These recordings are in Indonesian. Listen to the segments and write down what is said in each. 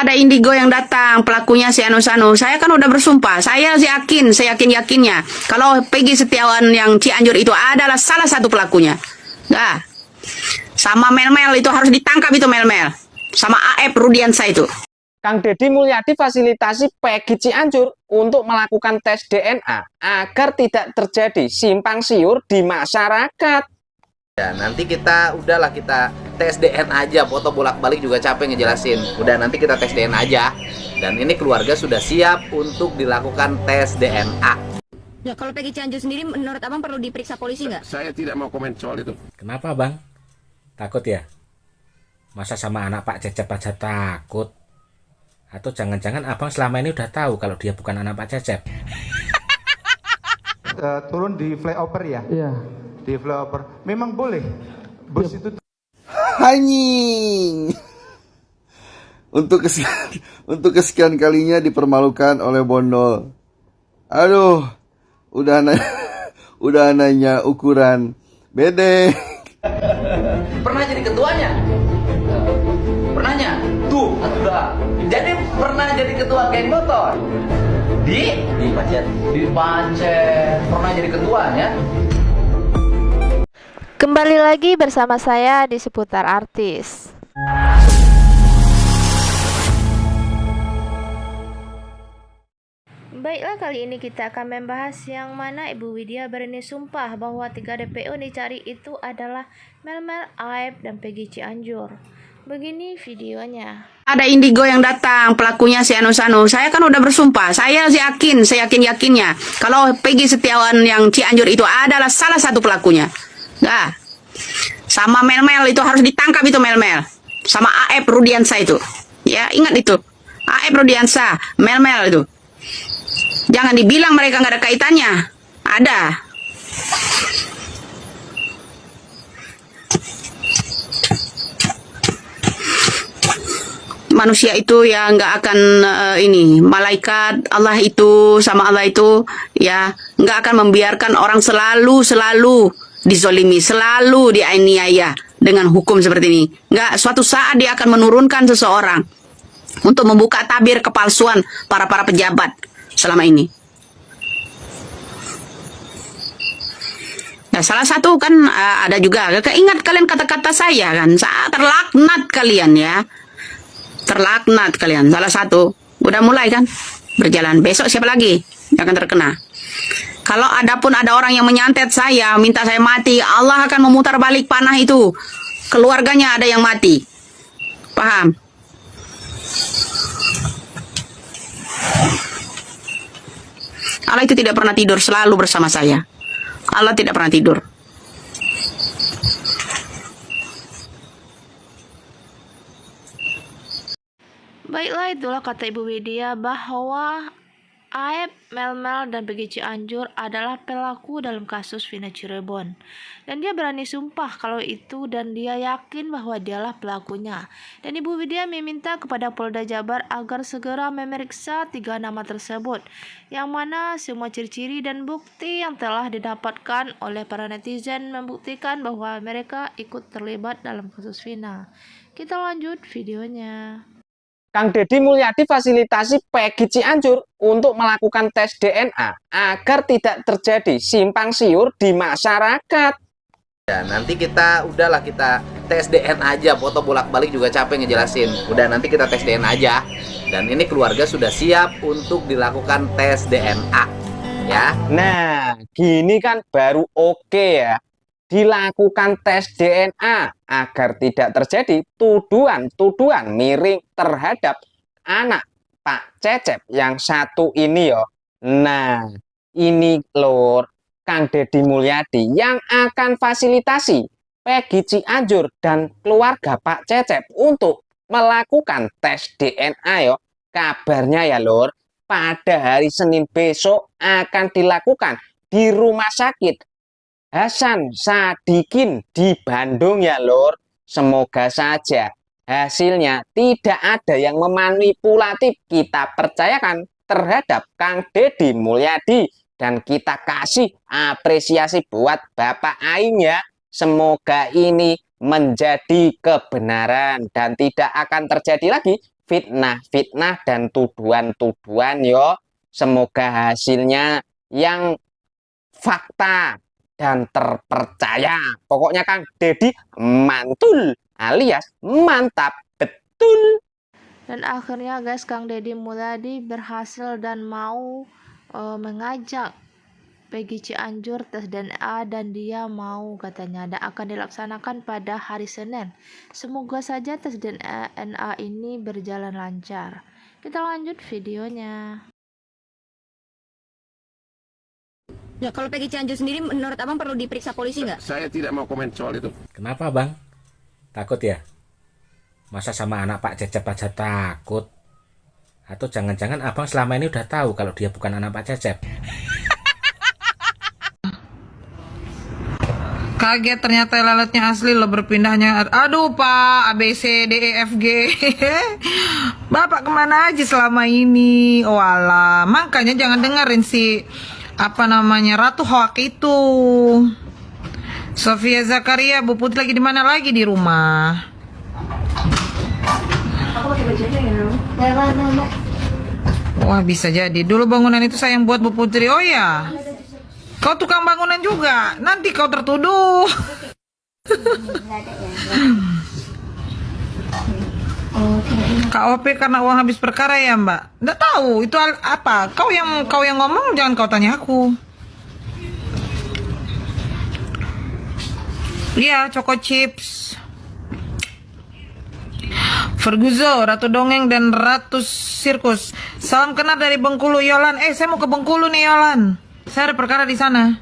Ada indigo yang datang, pelakunya si Anu-Sanu. Saya kan udah bersumpah, saya yakinnya kalau Peggy Setiawan yang Cianjur itu adalah salah satu pelakunya. Nah, sama Mel-Mel itu harus ditangkap itu Mel-Mel. Sama AF Rudiansa itu. Kang Deddy Mulyadi fasilitasi Peggy Cianjur untuk melakukan tes DNA agar tidak terjadi simpang siur di masyarakat. Ya, nanti kita tes DNA aja, foto bolak-balik juga capek ngejelasin. Udah nanti kita tes DNA aja. Dan ini keluarga sudah siap untuk dilakukan tes DNA. Ya, kalau Peggy Cianjur sendiri menurut Abang perlu diperiksa polisi nggak? Saya tidak mau komen soal itu. Kenapa Bang? Takut ya? Masa sama anak Pak Cecep aja takut? Atau jangan-jangan Abang selama ini udah tahu kalau dia bukan anak Pak Cecep? Turun di flyover ya? Iya. Di flyover. Memang boleh. Bus itu Anjing. Untuk kesekian kalinya dipermalukan oleh Bondol. Aduh, udah nanya ukuran bedeng. Pernah jadi ketuanya? Pernahnya? Tuh, udah. Jadi pernah jadi ketua geng motor? Di Pacet. Di Pacet. Pernah jadi ketuanya? Kembali lagi bersama saya di Seputar Artis. Baiklah, kali ini kita akan membahas yang mana Ibu Widya berani sumpah bahwa 3 DPO dicari itu adalah Mel-Mel, Aib, dan Peggy Cianjur. Begini videonya. Ada indigo yang datang, pelakunya si Anu-Sanu. Saya kan udah bersumpah, saya yakinnya kalau Peggy Setiawan yang Cianjur itu adalah salah satu pelakunya. Nah, sama Mel-Mel itu harus ditangkap itu Mel-Mel. Sama AF Rudiansa itu. Ya, ingat itu. AF Rudiansa, Mel-Mel itu. Jangan dibilang mereka nggak ada kaitannya. Ada. Manusia itu ya nggak akan malaikat Allah itu sama Allah itu ya nggak akan membiarkan orang selalu dizolimi, selalu dianiaya dengan hukum seperti ini. Nggak, suatu saat dia akan menurunkan seseorang untuk membuka tabir kepalsuan para pejabat selama ini. Nah, salah satu kan ada juga, ingat kalian kata-kata saya kan, terlaknat kalian ya. Terlaknat kalian, salah satu. Udah mulai kan berjalan. Besok siapa lagi yang akan terkena? Kalau ada orang yang menyantet saya, minta saya mati, Allah akan memutar balik panah itu. Keluarganya ada yang mati. Paham? Allah itu tidak pernah tidur, selalu bersama saya. Allah tidak pernah tidur. Baiklah, itulah kata Ibu Widya bahwa Aib, Mel-Mel, dan Peggy Cianjur adalah pelaku dalam kasus Vina Cirebon. Dan dia berani sumpah kalau itu dan dia yakin bahwa dialah pelakunya. Dan Ibu Widya meminta kepada Polda Jabar agar segera memeriksa 3 nama tersebut. Yang mana semua ciri-ciri dan bukti yang telah didapatkan oleh para netizen membuktikan bahwa mereka ikut terlibat dalam kasus Vina. Kita lanjut videonya. Kang Deddy Mulyadi fasilitasi Peggy Cianjur untuk melakukan tes DNA agar tidak terjadi simpang siur di masyarakat. Ya, nanti kita tes DNA aja, foto bolak-balik juga capek ngejelasin. Udah nanti kita tes DNA aja. Dan ini keluarga sudah siap untuk dilakukan tes DNA. Ya. Nah, gini kan baru oke ya. Dilakukan tes DNA agar tidak terjadi tuduhan miring terhadap anak Pak Cecep yang satu ini yo. Nah, ini lor Kang Deddy Mulyadi yang akan fasilitasi Peggy Cianjur dan keluarga Pak Cecep untuk melakukan tes DNA yo. Kabarnya ya lor, pada hari Senin besok akan dilakukan di Rumah Sakit Hasan Sadikin di Bandung ya lor. Semoga saja hasilnya tidak ada yang memanipulatif. Kita percayakan terhadap Kang Deddy Mulyadi dan kita kasih apresiasi buat Bapak Aing ya. Semoga ini menjadi kebenaran dan tidak akan terjadi lagi fitnah-fitnah dan tuduhan-tuduhan yo. Semoga hasilnya yang fakta dan terpercaya. Pokoknya Kang Deddy mantul alias mantap betul. Dan akhirnya guys, Kang Deddy Mulyadi berhasil dan mau mengajak Peggy Cianjur tes DNA, dan dia mau katanya dan akan dilaksanakan pada hari Senin. Semoga saja tes DNA ini berjalan lancar. Kita lanjut videonya. Ya, kalau Peggy Cianjur sendiri menurut abang perlu diperiksa polisi nggak? Saya tidak mau komen soal itu. Kenapa bang? Takut ya? Masa sama anak Pak Cecep aja takut? Atau jangan-jangan abang selama ini udah tahu kalau dia bukan anak Pak Cecep? Kaget ternyata lalatnya asli lo berpindahnya. Aduh pak, A B C D E F G. Bapak kemana aja selama ini? Oh alah, makanya jangan dengerin si Ratu Hoak itu. Sofia Zakaria, Bu Putri lagi di mana lagi di rumah? Wah bisa jadi. Dulu bangunan itu saya yang buat Bu Putri. Oh ya. Kau tukang bangunan juga, nanti kau tertuduh. KOP karena uang habis perkara ya Mbak? Nggak tahu, itu apa? Kau yang ngomong, jangan kau tanya aku. Iya, Choco Chips. Ferguzo, Ratu Dongeng dan Ratu Sirkus. Salam kenal dari Bengkulu, Yolan. Saya mau ke Bengkulu nih, Yolan. Saya ada perkara di sana.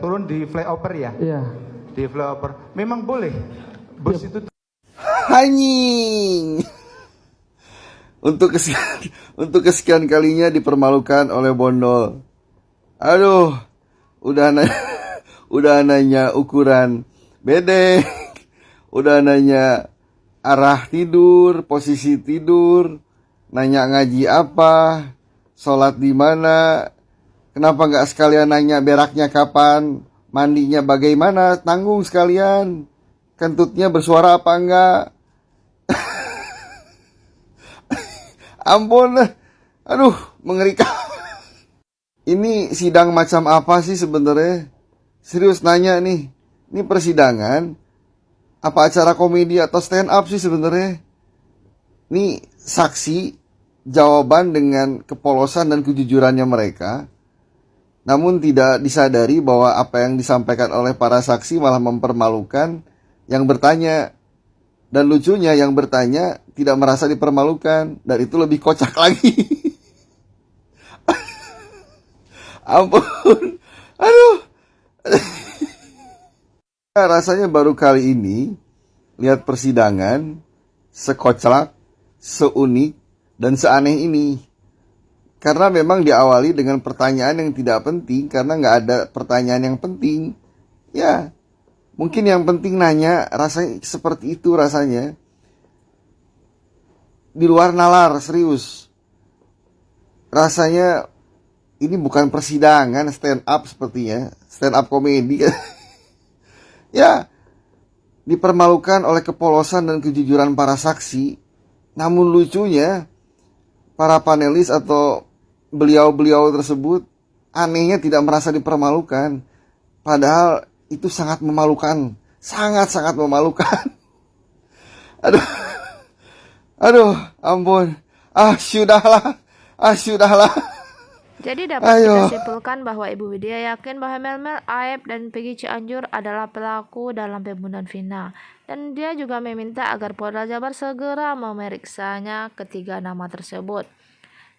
Turun di flyover ya? Iya. Di flyover. Memang boleh. Bus itu Anjing. Untuk kesekian kalinya dipermalukan oleh Bondol. Aduh, udah nanya ukuran bedek, udah nanya arah tidur, posisi tidur, nanya ngaji apa, sholat di mana. Kenapa nggak sekalian nanya beraknya kapan, mandinya bagaimana, tanggung sekalian, kentutnya bersuara apa enggak. Ampun, aduh mengerikan. Ini sidang macam apa sih sebenarnya? Serius nanya nih, ini persidangan apa acara komedi atau stand up sih sebenarnya? Ini saksi jawaban dengan kepolosan dan kejujurannya mereka, namun tidak disadari bahwa apa yang disampaikan oleh para saksi malah mempermalukan yang bertanya. Dan lucunya yang bertanya tidak merasa dipermalukan, dan itu lebih kocak lagi. Ampun, aduh. Rasanya baru kali ini lihat persidangan sekocak, seunik, dan seaneh ini. Karena memang diawali dengan pertanyaan yang tidak penting, karena nggak ada pertanyaan yang penting. Ya, mungkin yang penting nanya, rasanya seperti itu rasanya. Di luar nalar, serius. Rasanya ini bukan persidangan, stand up sepertinya. Stand up komedi. Ya, dipermalukan oleh kepolosan dan kejujuran para saksi. Namun lucunya, para panelis atau beliau-beliau tersebut anehnya tidak merasa dipermalukan. Padahal itu sangat memalukan. Sangat-sangat memalukan. Aduh, ampun. Sudahlah. Jadi dapat kita simpulkan bahwa Ibu Widya yakin bahwa Melmel, Aep, dan Peggy Cianjur adalah pelaku dalam pembunuhan Vina. Dan dia juga meminta agar Polda Jabar segera memeriksanya ketiga nama tersebut.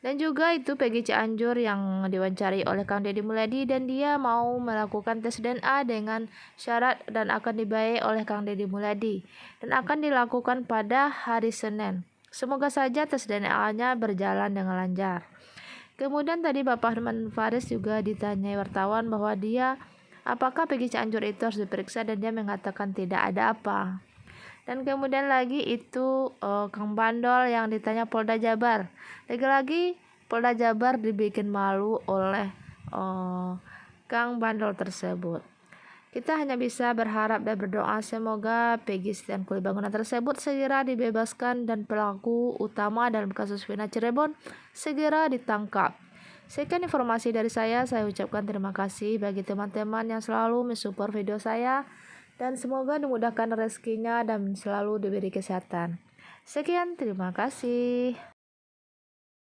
Dan juga itu Peggy Cianjur yang diwawancari oleh Kang Deddy Mulyadi, dan dia mau melakukan tes DNA dengan syarat dan akan dibayar oleh Kang Deddy Mulyadi. Dan akan dilakukan pada hari Senin. Semoga saja tes DNA-nya berjalan dengan lancar. Kemudian tadi Bapak Hotman Paris juga ditanyai wartawan bahwa dia apakah Peggy Cianjur itu harus diperiksa, dan dia mengatakan tidak ada apa. Dan kemudian lagi itu Kang Bandol yang ditanya Polda Jabar. Lagi-lagi Polda Jabar dibikin malu oleh Kang Bandol tersebut. Kita hanya bisa berharap dan berdoa semoga Peggy Setiawan Kulibangunan tersebut segera dibebaskan dan pelaku utama dalam kasus Vina Cirebon segera ditangkap. Sekian informasi dari saya ucapkan terima kasih bagi teman-teman yang selalu mensupport video saya dan semoga dimudahkan rezekinya dan selalu diberi kesehatan. Sekian, terima kasih.